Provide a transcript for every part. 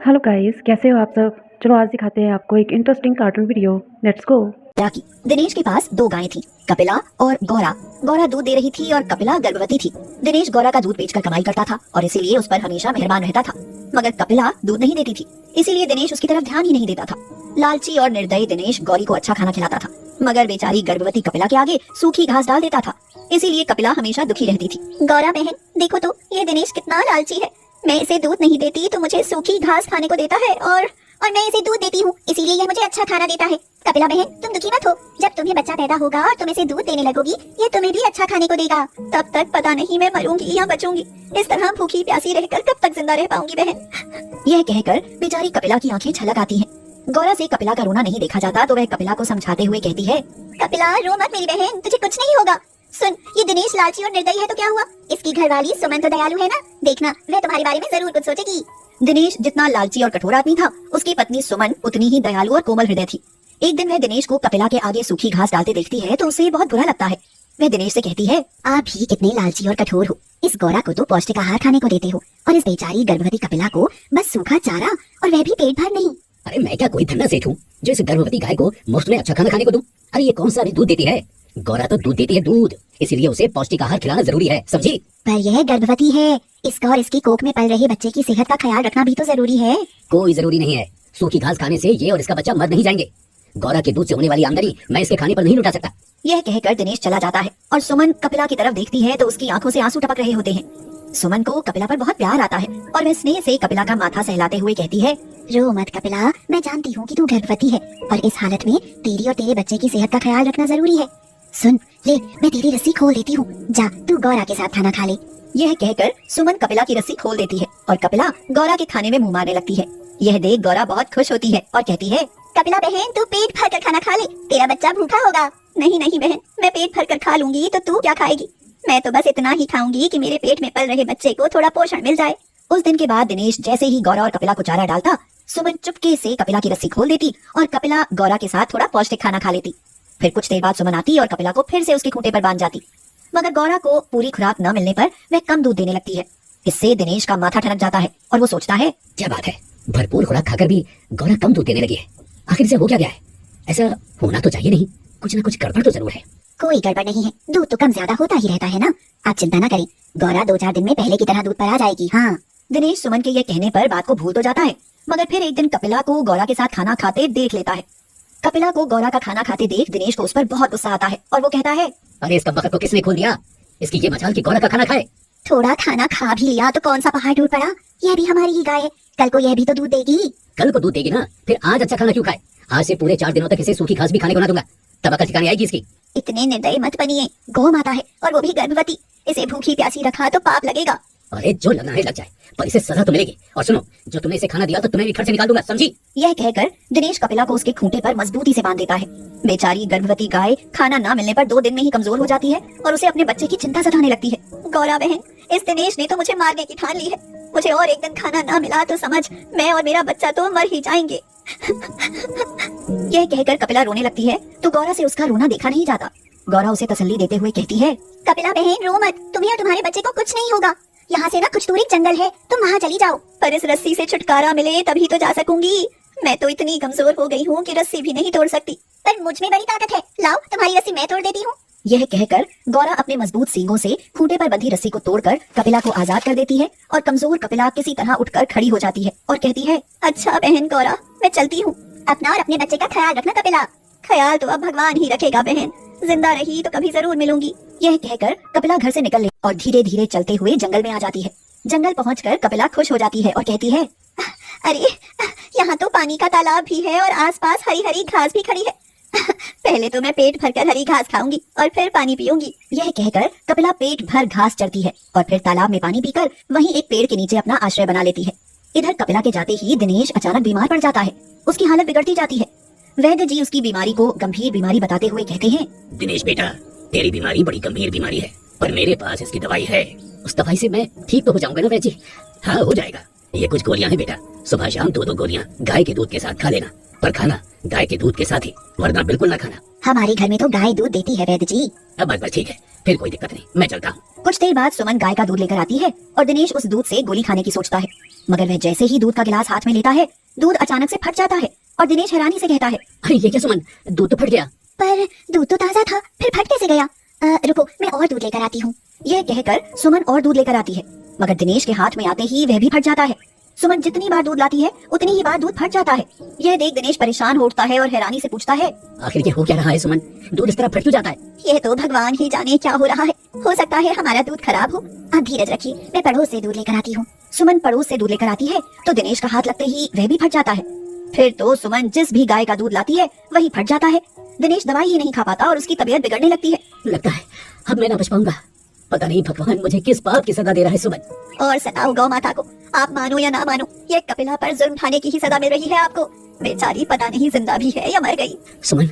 Hello guys, कैसे हो आप सब। चलो आज दिखाते हैं आपको एक interesting cartoon video. Let's go. की दिनेश के पास दो गायें थीं, कपिला और गौरा। गौरा दूध दे रही थी और कपिला गर्भवती थी। दिनेश गौरा का दूध बेचकर कमाई करता था और इसीलिए उस पर हमेशा मेहरबान रहता था। मगर कपिला दूध नहीं देती थी, इसीलिए दिनेश उसकी तरफ ध्यान ही नहीं देता था। लालची और निर्दयी दिनेश गौरी को अच्छा खाना खिलाता था, मगर बेचारी गर्भवती कपिला के आगे सूखी घास डाल देता था। इसीलिए कपिला हमेशा दुखी रहती थी। गौरा बहन, देखो तो ये दिनेश कितना लालची है। मैं इसे दूध नहीं देती तो मुझे सूखी घास खाने को देता है, और मैं इसे दूध देती हूँ इसीलिए यह मुझे अच्छा खाना देता है। कपिला बहन, तुम दुखी मत हो। जब तुम्हें बच्चा पैदा होगा और तुम इसे दूध देने लगोगी, ये तुम्हें भी अच्छा खाने को देगा। तब तक पता नहीं मैं मरूंगी या बचूंगी। इस तरह भूखी प्यासी रहकर कब तक जिंदा रह पाऊंगी बहन। यह कहकर बेचारी कपिला की आंखें छलक आती हैं। गौरा से कपिला का रोना नहीं देखा जाता तो वह कपिला को समझाते हुए कहती है, कपिला रो मत मेरी बहन, तुझे कुछ नहीं होगा। सुन, ये दिनेश लालची और निर्दयी है तो क्या हुआ, इसकी घरवाली सुमन तो दयालु है ना। देखना वह तुम्हारे बारे में जरूर कुछ सोचेगी। दिनेश जितना लालची और कठोर आदमी था, उसकी पत्नी सुमन उतनी ही दयालु और कोमल हृदय थी। एक दिन वह दिनेश को कपिला के आगे सूखी घास डालते देखती है तो उसे बहुत बुरा लगता है। वह दिनेश से कहती है, आप भी कितने लालची और कठोर हो। इस गौरा को तो पौष्टिक आहार खाने को देते हो और इस बेचारी गर्भवती कपिला को बस सूखा चारा, और वह भी पेट भर नहीं। अरे मैं क्या कोई धन्ना सेठ हूँ जो इस गर्भवती गाय को मुफ्त में अच्छा खाना खाने को दूं? अरे ये कौन सा दूध देती है? गौरा तो दूध देती है दूध, इसीलिए उसे पौष्टिक आहार खिलाना जरूरी है, समझी? पर यह गर्भवती है, इसका और इसकी कोख में पल रहे बच्चे की सेहत का ख्याल रखना भी तो जरूरी है। कोई जरूरी नहीं है, सूखी घास खाने से ये और इसका बच्चा मर नहीं जाएंगे। गौरा के दूध से होने वाली आमदनी मैं इसके खाने पर नहीं लुटा सकता। यह कहकर दिनेश चला जाता है और सुमन कपिला की तरफ देखती है तो उसकी आंखों से आंसू टपक रहे होते हैं। सुमन को कपिला पर बहुत प्यार आता है और वह स्नेह से कपिला का माथा सहलाते हुए कहती है, रो मत कपिला, मैं जानती हूँ कि तू गर्भवती है और इस हालत में तेरी और तेरे बच्चे की सेहत का ख्याल रखना जरूरी है। सुन ले, मैं तेरी रस्सी खोल देती हूँ, जा तू गौरा के साथ खाना खा ले। यह कहकर सुमन कपिला की रस्सी खोल देती है और कपिला गौरा के खाने में मुंह मारने लगती है। यह देख गौरा बहुत खुश होती है और कहती है, कपिला बहन, तू पेट भर कर खाना खा ले, तेरा बच्चा भूखा होगा। नहीं नहीं बहन, मैं पेट भर कर खा लूंगी तो तू क्या खाएगी? मैं तो बस इतना ही खाऊंगी कि मेरे पेट में पल रहे बच्चे को थोड़ा पोषण मिल जाए। उस दिन के बाद दिनेश जैसे ही गौरा और कपिला को चारा डालता, सुमन चुपके से कपिला की रस्सी खोल देती और कपिला गौरा के साथ थोड़ा पौष्टिक खाना खा लेती। फिर कुछ देर बाद सुमन आती और कपिला को फिर से उसके खूंटे पर बांध जाती, मगर गौरा को पूरी खुराक न मिलने पर वह कम दूध देने लगती है। इससे दिनेश का माथा ठनक जाता है और वो सोचता है, क्या बात है, भरपूर खुराक खाकर भी गौरा कम दूध देने लगी है। आखिर से हो क्या गया है? ऐसा होना तो चाहिए नहीं, कुछ न कुछ गड़बड़ तो जरूर है। कोई गड़बड़ नहीं है, दूध तो कम ज्यादा होता ही रहता है ना। आप चिंता न करें, गौरा 2-4 दिन में पहले की तरह दूध पर आ जाएगी। हाँ। दिनेश सुमन के ये कहने पर बात को भूल तो जाता है, मगर फिर एक दिन कपिला को गौरा के साथ खाना खाते देख लेता है। कपिला को गौरा का खाना खाते देख दिनेश को उस पर बहुत गुस्सा आता है और वो कहता है, अरे इस कब्बा को किसने खोल दिया? इसकी ये मजाल की गौरा का खाना खाए। थोड़ा खाना खा भी लिया तो कौन सा पहाड़ टूट पड़ा? यह भी हमारी ही गाय है, कल को यह भी तो दूध देगी। कल को दूध देगी ना, फिर आज अच्छा खाना क्यों खाए? आज से पूरे 4 दिनों तक इसे सूखी घास भी खाने को ना दूंगा, तब अकल ठिकाने आएगी इसकी। इतने निर्दयी मत बनिए, गौ माता है और वो भी गर्भवती, इसे भूखी प्यासी रखा तो पाप लगेगा। अरे जो लगना है लग जाए, पर इसे सजा तो मिलेगी। और सुनो, जो तुमने इसे खाना दिया तो तुम्हें भी घर से निकाल दूंगा, समझी? यह कहकर दिनेश कपिला को उसके खूंटे पर मजबूती से बांध देता है। बेचारी गर्भवती गाय खाना ना मिलने पर 2 दिन में ही कमजोर हो जाती है और उसे अपने बच्चे की चिंता सताने लगती है। गौरा बहन, इस दिनेश ने तो मुझे मारने की ठान ली है। मुझे और एक दिन खाना ना मिला तो समझ मैं और मेरा बच्चा तो मर ही जाएंगे। यह कहकर कपिला रोने लगती है तो गौरा से उसका रोना देखा नहीं जाता। गौरा उसे तसल्ली देते हुए कहती है, कपिला बहन रो मत, तुम्हें और तुम्हारे बच्चे को कुछ नहीं होगा। यहाँ से ना कुछ दूरी जंगल है, तुम वहाँ चली जाओ, पर इस रस्सी से छुटकारा मिले तभी तो जा सकूंगी। मैं तो इतनी कमजोर हो गई हूँ कि रस्सी भी नहीं तोड़ सकती, पर मुझ में बड़ी ताकत है, लाओ तुम्हारी रस्सी मैं तोड़ देती हूँ। यह कहकर गौरा अपने मजबूत सींगों से खूंटे पर बंधी रस्सी को तोड़कर कपिला को आजाद कर देती है और कमजोर कपिला किसी तरह उठकर खड़ी हो जाती है और कहती है, अच्छा बहन गौरा, मैं चलती हूँ। अपना और अपने बच्चे का ख्याल रखना कपिला। ख्याल तो अब भगवान ही रखेगा बहन, जिंदा रही तो कभी जरूर मिलूंगी। यह कहकर कपिला घर से निकल ले और धीरे धीरे चलते हुए जंगल में आ जाती है। जंगल पहुंचकर कपिला खुश हो जाती है और कहती है, अरे यहाँ तो पानी का तालाब भी है और आसपास हरी हरी घास भी खड़ी है। पहले तो मैं पेट भरकर हरी घास खाऊंगी और फिर पानी पीऊंगी। यह कहकर कपिला पेट भर घास चढ़ती है और फिर तालाब में पानी पीकर वहीं एक पेड़ के नीचे अपना आश्रय बना लेती है। इधर कपिला के जाते ही दिनेश अचानक बीमार पड़ जाता है। उसकी हालत बिगड़ती जाती है। वैद्य जी उसकी बीमारी को गंभीर बीमारी बताते हुए कहते हैं, दिनेश बेटा, तेरी बीमारी बड़ी गंभीर बीमारी है, पर मेरे पास इसकी दवाई है। उस दवाई से मैं ठीक तो हो जाऊंगा ना वैद्य जी? हाँ हो जाएगा। ये कुछ गोलियां हैं बेटा, सुबह शाम 2-2 गोलियां गाय के दूध के साथ खा लेना। पर खाना गाय के दूध के साथ ही, वरना बिल्कुल ना खाना। हमारे घर में तो गाय दूध देती है वैद्य जी। अब बस ठीक है, फिर कोई दिक्कत नहीं, मैं चलता हूँ। कुछ देर बाद सुमन गाय का दूध लेकर आती है और दिनेश उस दूध से गोली खाने की सोचता है, मगर वह जैसे ही दूध का गिलास हाथ में लेता है, दूध अचानक से फट जाता है और दिनेश हैरानी से कहता है, अरे ये क्या सुमन, दूध तो फट गया। पर दूध तो ताजा था, फिर फट कैसे गया? रुको, मैं और दूध लेकर आती हूँ। यह कहकर सुमन और दूध लेकर आती है, मगर दिनेश के हाथ में आते ही वह भी फट जाता है। सुमन जितनी बार दूध लाती है उतनी ही बार दूध फट जाता है। यह देख दिनेश परेशान हो उठता है और हैरानी से पूछता है, आखिर ये हो क्या रहा है सुमन, दूध इस तरह फट क्यों जाता है? यह तो भगवान ही जाने क्या हो रहा है। हो सकता है हमारा दूध खराब हो। आप धीरज रखिए, मैं पड़ोस से दूध लेकर आती हूँ। सुमन पड़ोस से दूध लेकर आती है तो दिनेश का हाथ लगते ही वह भी फट जाता है। फिर तो सुमन जिस भी गाय का दूध लाती है वही फट जाता है। दिनेश दवाई ही नहीं खा पाता और उसकी तबीयत बिगड़ने लगती है। लगता है अब मैं ना बच पाऊंगा। पता नहीं भगवान मुझे किस बात की सजा दे रहा है सुमन। और सताओ गौ माता को, आप मानो या ना मानो, ये कपिला पर जुल्म उठाने की ही सजा मिल रही है आपको। बेचारी पता नहीं जिंदा भी है या मर गई। सुमन,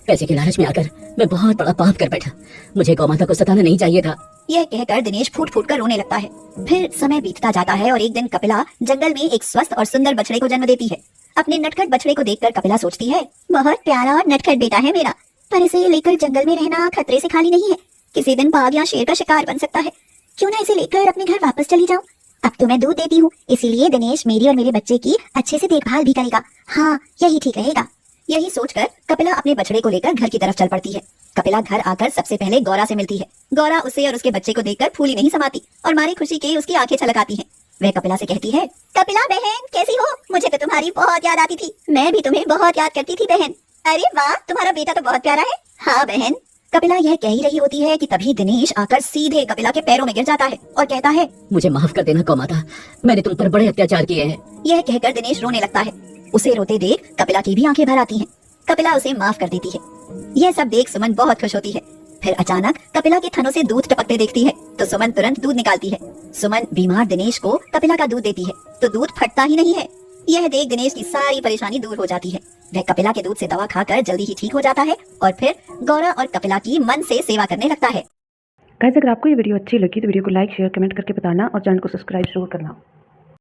पैसे के लालच में आकर मैं बहुत बड़ा पाप कर बैठा। मुझे गौ माता को सताना नहीं चाहिए था। यह कहकर दिनेश फूट फूट कर रोने लगता है। फिर समय बीतता जाता है और एक दिन कपिला जंगल में एक स्वस्थ और सुंदर बछड़े को जन्म देती है। अपने नटखट बछड़े को देखकर कपिला सोचती है, बहुत प्यारा और नटखट बेटा है मेरा, पर इसे लेकर जंगल में रहना खतरे से खाली नहीं है। किसी दिन बाघ या शेर का शिकार बन सकता है। क्यों ना इसे लेकर अपने घर वापस चली जाऊं। अब तो मैं दूध देती हूँ, इसीलिए दिनेश मेरी और मेरे बच्चे की अच्छे से देखभाल भी करेगा। हाँ, यही ठीक रहेगा। यही सोचकर कपिला अपने बछड़े को लेकर घर की तरफ चल पड़ती है। कपिला घर आकर सबसे पहले गौरा से मिलती है। गौरा उसे और उसके बच्चे को देखकर फूली नहीं समाती और मारी खुशी के उसकी आंखें छलक आती हैं। वह कपिला से कहती है, कपिला बहन कैसी हो? मुझे तो तुम्हारी बहुत याद आती थी। मैं भी तुम्हें बहुत याद करती थी बहन। अरे वाह, तुम्हारा बेटा तो बहुत प्यारा है। हाँ बहन। कपिला यह कह ही रही होती है कि तभी दिनेश आकर सीधे कपिला के पैरों में गिर जाता है और कहता है, मुझे माफ कर देना गौ माता, मैंने तुम पर बड़े अत्याचार किए हैं। यह कहकर दिनेश रोने लगता है। उसे रोते देख कपिला की भी आंखें भर आती हैं। कपिला उसे माफ कर देती है। यह सब देख सुमन बहुत खुश होती है। फिर अचानक कपिला के थनों से दूध टपकते देखती है तो सुमन तुरंत दूध निकालती है। सुमन बीमार दिनेश को कपिला का दूध देती है तो दूध फटता ही नहीं है। यह देख दिनेश की सारी परेशानी दूर हो जाती है। वह कपिला के दूध से दवा खाकर जल्दी ही ठीक हो जाता है और फिर गौरा और कपिला की मन से सेवा करने लगता है। गाइस, अगर आपको ये वीडियो अच्छी लगी तो वीडियो को लाइक शेयर कमेंट करके बताना और चैनल को सब्सक्राइब जरूर करना।